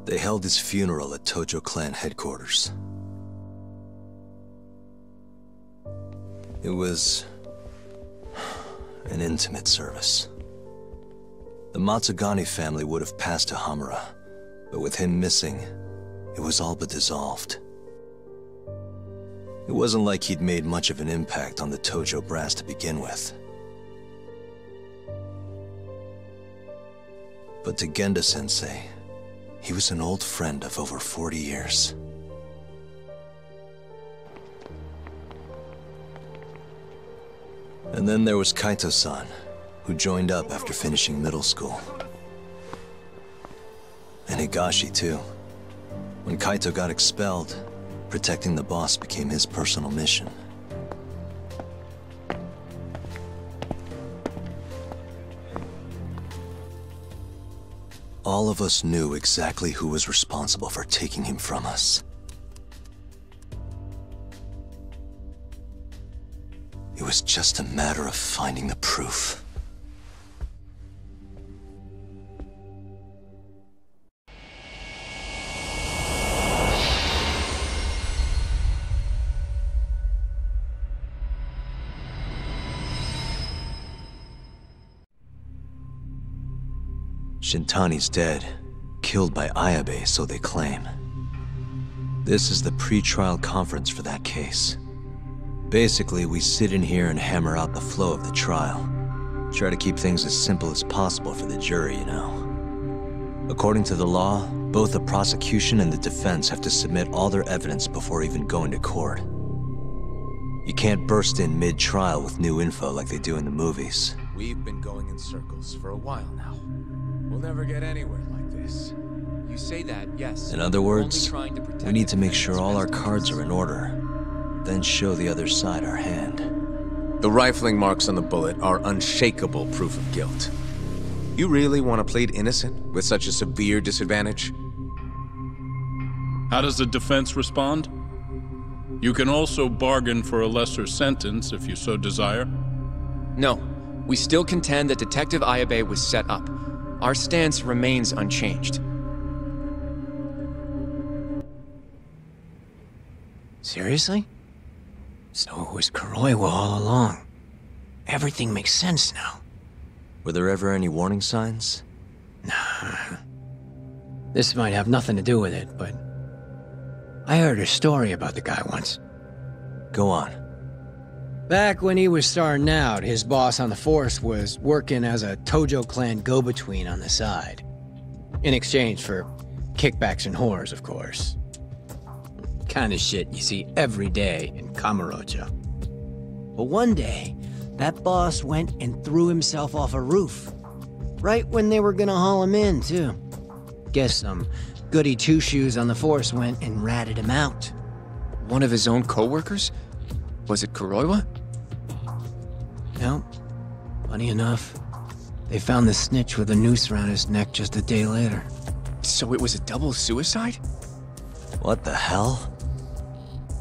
They held his funeral at Tojo clan headquarters. It was an intimate service. The Matsugane family would have passed to Hamura, but with him missing, it was all but dissolved. It wasn't like he'd made much of an impact on the Tojo brass to begin with. But to Genda-sensei, he was an old friend of over 40 years. And then there was Kaito-san, who joined up after finishing middle school. And Higashi, too. When Kaito got expelled, protecting the boss became his personal mission. All of us knew exactly who was responsible for taking him from us. It was just a matter of finding the proof. Shintani's dead, killed by Ayabe, so they claim. This is the pre-trial conference for that case. Basically, we sit in here and hammer out the flow of the trial. Try to keep things as simple as possible for the jury, you know. According to the law, both the prosecution and the defense have to submit all their evidence before even going to court. You can't burst in mid-trial with new info like they do in the movies. We've been going in circles for a while now. We'll never get anywhere like this. You say that, yes. In other words, we need to make sure all our cards are in order, then show the other side our hand. The rifling marks on the bullet are unshakable proof of guilt. You really want to plead innocent with such a severe disadvantage? How does the defense respond? You can also bargain for a lesser sentence if you so desire. No, we still contend that Detective Ayabe was set up. Our stance remains unchanged. Seriously? So it was Kuroiwa all along. Everything makes sense now. Were there ever any warning signs? Nah. This might have nothing to do with it, but I heard a story about the guy once. Go on. Back when he was starting out, his boss on the force was working as a Tojo clan go-between on the side. In exchange for kickbacks and whores, of course. Kind of shit you see every day in Kamurocho. But one day, that boss went and threw himself off a roof. Right when they were gonna haul him in, too. Guess some goody two-shoes on the force went and ratted him out. One of his own co-workers? Was it Kuroiwa? No. Funny enough, they found the snitch with a noose around his neck just a day later. So it was a double suicide? What the hell?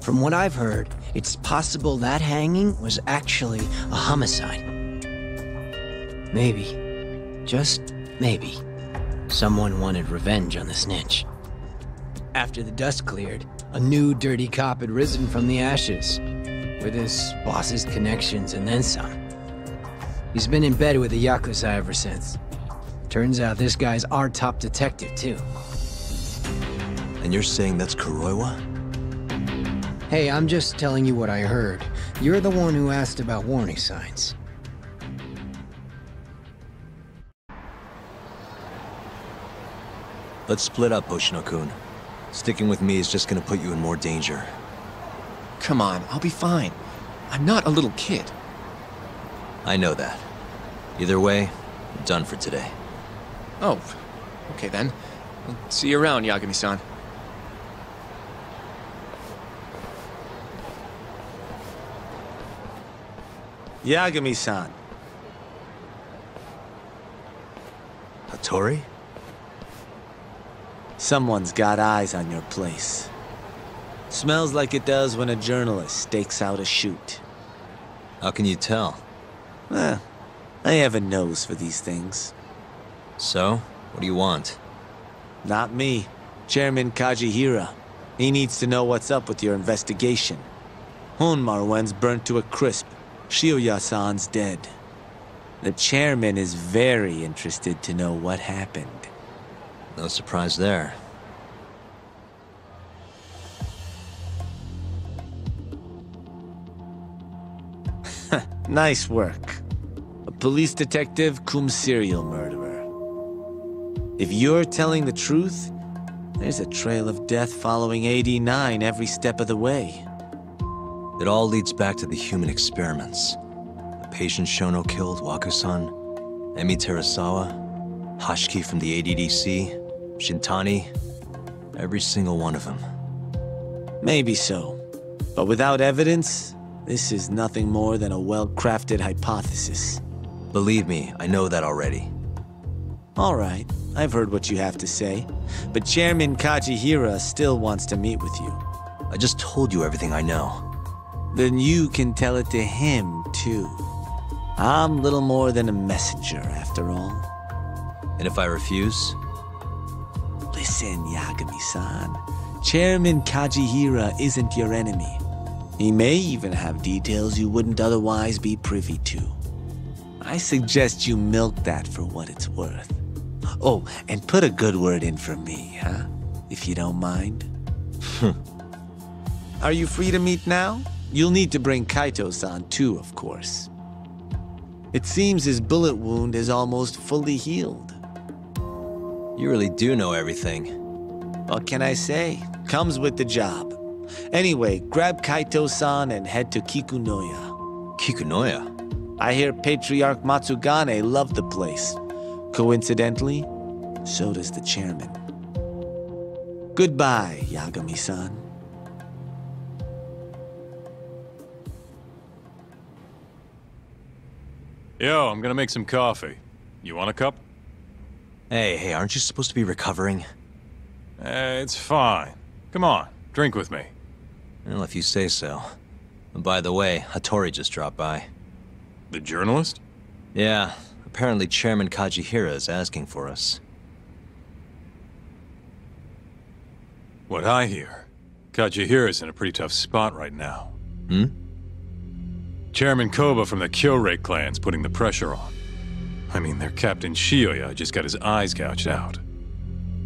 From what I've heard, it's possible that hanging was actually a homicide. Maybe, just maybe, someone wanted revenge on the snitch. After the dust cleared, a new dirty cop had risen from the ashes, with his boss's connections and then some. He's been in bed with the Yakuza ever since. Turns out this guy's our top detective, too. And you're saying that's Kuroiwa? Hey, I'm just telling you what I heard. You're the one who asked about warning signs. Let's split up, Hoshino-kun. Sticking with me is just gonna put you in more danger. Come on, I'll be fine. I'm not a little kid. I know that. Either way, I'm done for today. Oh, okay then. I'll see you around, Yagami-san. Yagami-san. Hattori? Someone's got eyes on your place. Smells like it does when a journalist stakes out a shoot. How can you tell? I have a nose for these things. So, what do you want? Not me. Chairman Kajihira. He needs to know what's up with your investigation. Honmarwen's burnt to a crisp. Shioya-san's dead. The chairman is very interested to know what happened. No surprise there. Nice work. A police detective cum serial murderer. If you're telling the truth, there's a trail of death following 89 every step of the way. It all leads back to the human experiments. The patient Shono killed, Waku-san, Emi Terasawa, Hashiki from the ADDC, Shintani, every single one of them. Maybe so. But without evidence, this is nothing more than a well-crafted hypothesis. Believe me, I know that already. All right, I've heard what you have to say. But Chairman Kajihira still wants to meet with you. I just told you everything I know. Then you can tell it to him, too. I'm little more than a messenger, after all. And if I refuse? Listen, Yagami-san. Chairman Kajihira isn't your enemy. He may even have details you wouldn't otherwise be privy to. I suggest you milk that for what it's worth. Oh, and put a good word in for me, huh? If you don't mind. Are you free to meet now? You'll need to bring Kaito-san too, of course. It seems his bullet wound is almost fully healed. You really do know everything. What can I say? Comes with the job. Anyway, grab Kaito-san and head to Kikunoya. Kikunoya? I hear Patriarch Matsugane loved the place. Coincidentally, so does the chairman. Goodbye, Yagami-san. Yo, I'm gonna make some coffee. You want a cup? Hey, aren't you supposed to be recovering? It's fine. Come on, drink with me. Well, if you say so. And by the way, Hattori just dropped by. The journalist? Yeah, apparently Chairman Kajihira is asking for us. What I hear, Kajihira's in a pretty tough spot right now. Hmm? Chairman Koba from the Kyorei clan's putting the pressure on. I mean, their Captain Shioya just got his eyes gouged out.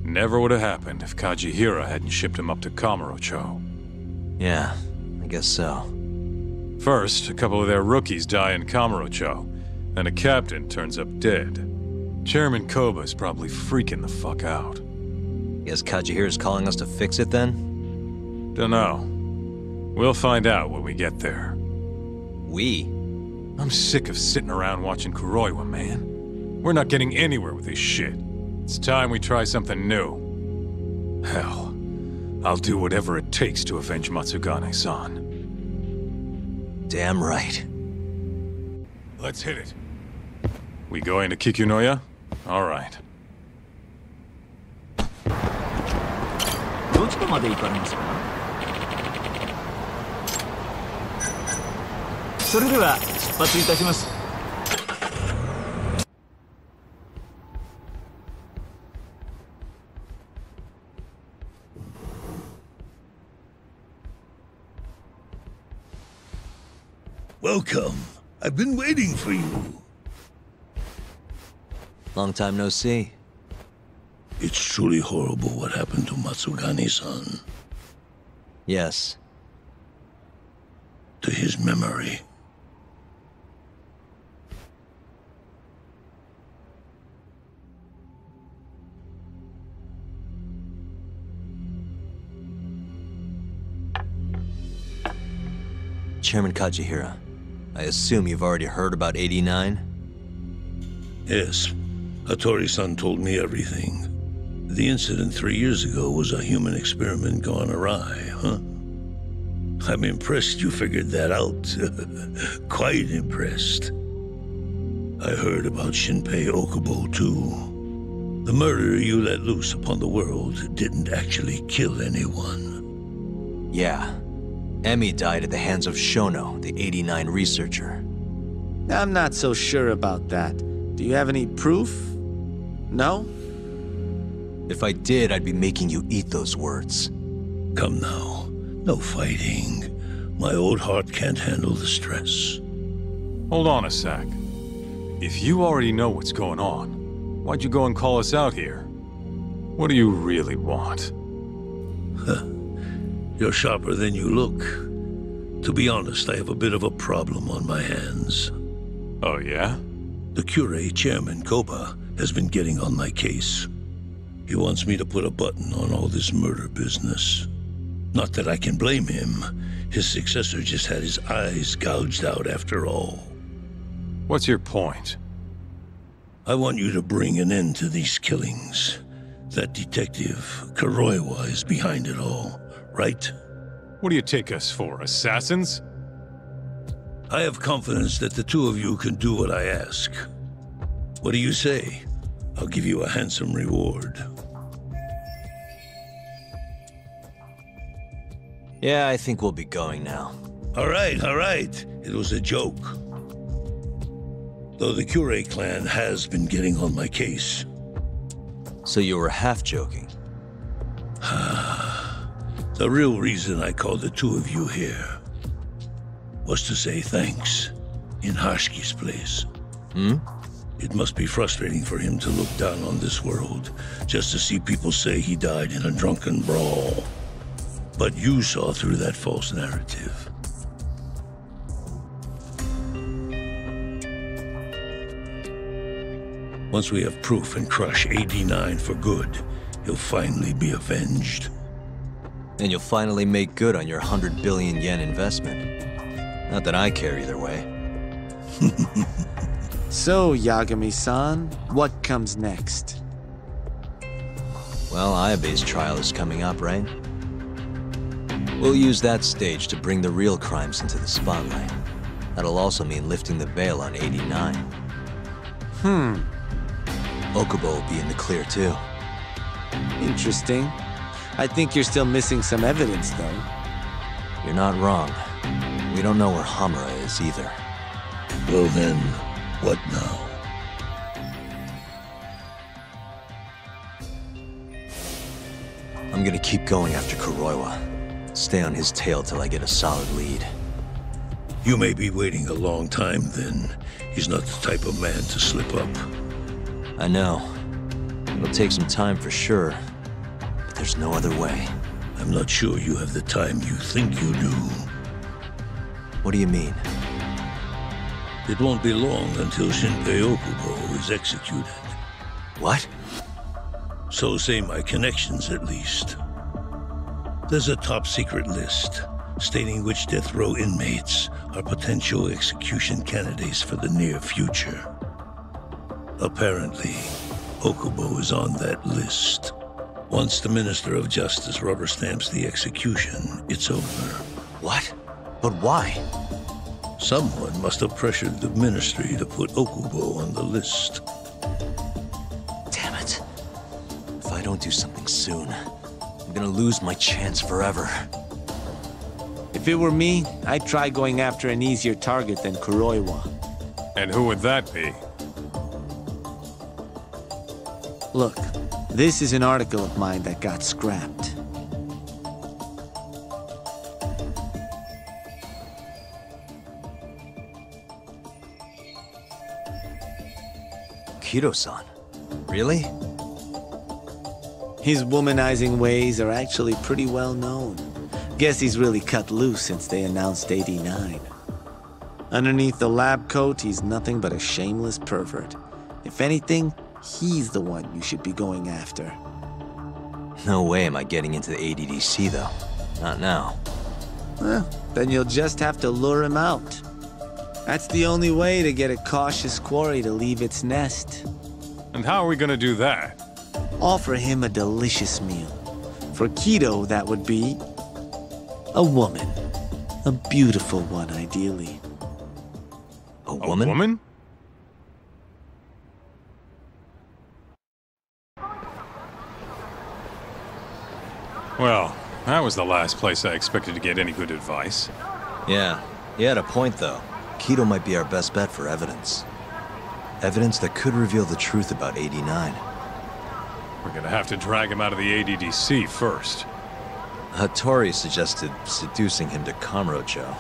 Never would have happened if Kajihira hadn't shipped him up to Kamurocho. Yeah, I guess so. First, a couple of their rookies die in Kamurocho, and a captain turns up dead. Chairman Koba's probably freaking the fuck out. Guess Kajihira's calling us to fix it then? Dunno. We'll find out when we get there. We? I'm sick of sitting around watching Kuroiwa, man. We're not getting anywhere with this shit. It's time we try something new. Hell, I'll do whatever it takes to avenge Matsugane-san. Damn right. Let's hit it. We going to Kikunoya? All right. どちらまで行かれますか？それでは出発いたします。 Welcome. I've been waiting for you. Long time no see. It's truly horrible what happened to Matsugane-san. Yes. To his memory. Chairman Kajihira, I assume you've already heard about 89? Yes. Hattori-san told me everything. The incident 3 years ago was a human experiment gone awry, huh? I'm impressed you figured that out. Quite impressed. I heard about Shinpei Okubo, too. The murder you let loose upon the world didn't actually kill anyone. Yeah. Emi died at the hands of Shono, the 89 researcher. I'm not so sure about that. Do you have any proof? No? If I did, I'd be making you eat those words. Come now. No fighting. My old heart can't handle the stress. Hold on a sec. If you already know what's going on, why'd you go and call us out here? What do you really want? You're sharper than you look. To be honest, I have a bit of a problem on my hands. Oh, yeah? The Cure, Chairman Koba, has been getting on my case. He wants me to put a button on all this murder business. Not that I can blame him. His successor just had his eyes gouged out after all. What's your point? I want you to bring an end to these killings. That detective, Kuroiwa, is behind it all, right? What do you take us for, assassins? I have confidence that the two of you can do what I ask. What do you say? I'll give you a handsome reward. Yeah, I think we'll be going now. All right. It was a joke. Though the Cure clan has been getting on my case. So you were half joking? The real reason I called the two of you here was to say thanks in Hashki's place. It must be frustrating for him to look down on this world, just to see people say he died in a drunken brawl. But you saw through that false narrative. Once we have proof and crush AD9 for good, he'll finally be avenged. And you'll finally make good on your 100 billion yen investment. Not that I care either way. So, Yagami-san, what comes next? Well, Ayabe's trial is coming up, right? We'll use that stage to bring the real crimes into the spotlight. That'll also mean lifting the veil on 89. Okubo will be in the clear, too. Interesting. I think you're still missing some evidence, though. You're not wrong. We don't know where Hamura is, either. Well then, what now? I'm gonna keep going after Kuroiwa. Stay on his tail till I get a solid lead. You may be waiting a long time then. He's not the type of man to slip up. I know. It'll take some time for sure. But there's no other way. I'm not sure you have the time you think you do. What do you mean? It won't be long until Shinpei Okubo is executed. What? So say my connections, at least. There's a top-secret list stating which death row inmates are potential execution candidates for the near future. Apparently, Okubo is on that list. Once the Minister of Justice rubber stamps the execution, it's over. What? But why? Someone must have pressured the Ministry to put Okubo on the list. Damn it. If I don't do something soon, I'm gonna lose my chance forever. If it were me, I'd try going after an easier target than Kuroiwa. And who would that be? Look, this is an article of mine that got scrapped. Kido-san? Really? His womanizing ways are actually pretty well known. Guess he's really cut loose since they announced 89. Underneath the lab coat, he's nothing but a shameless pervert. If anything, he's the one you should be going after. No way am I getting into the ADDC, though. Not now. Well, then you'll just have to lure him out. That's the only way to get a cautious quarry to leave its nest. And how are we gonna do that? Offer him a delicious meal. For Kido, that would be a woman. A beautiful one, ideally. A woman? A woman? Well, that was the last place I expected to get any good advice. Yeah, you had a point, though. Kido might be our best bet for evidence. Evidence that could reveal the truth about 89. We're gonna have to drag him out of the ADDC first. Hattori suggested seducing him to Kamurocho.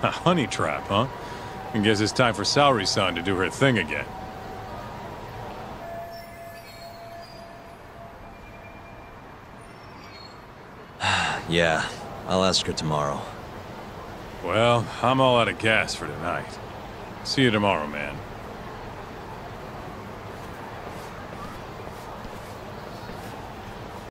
A honey trap, huh? I guess it's time for Saori-san to do her thing again. Yeah, I'll ask her tomorrow. Well, I'm all out of gas for tonight. See you tomorrow, man.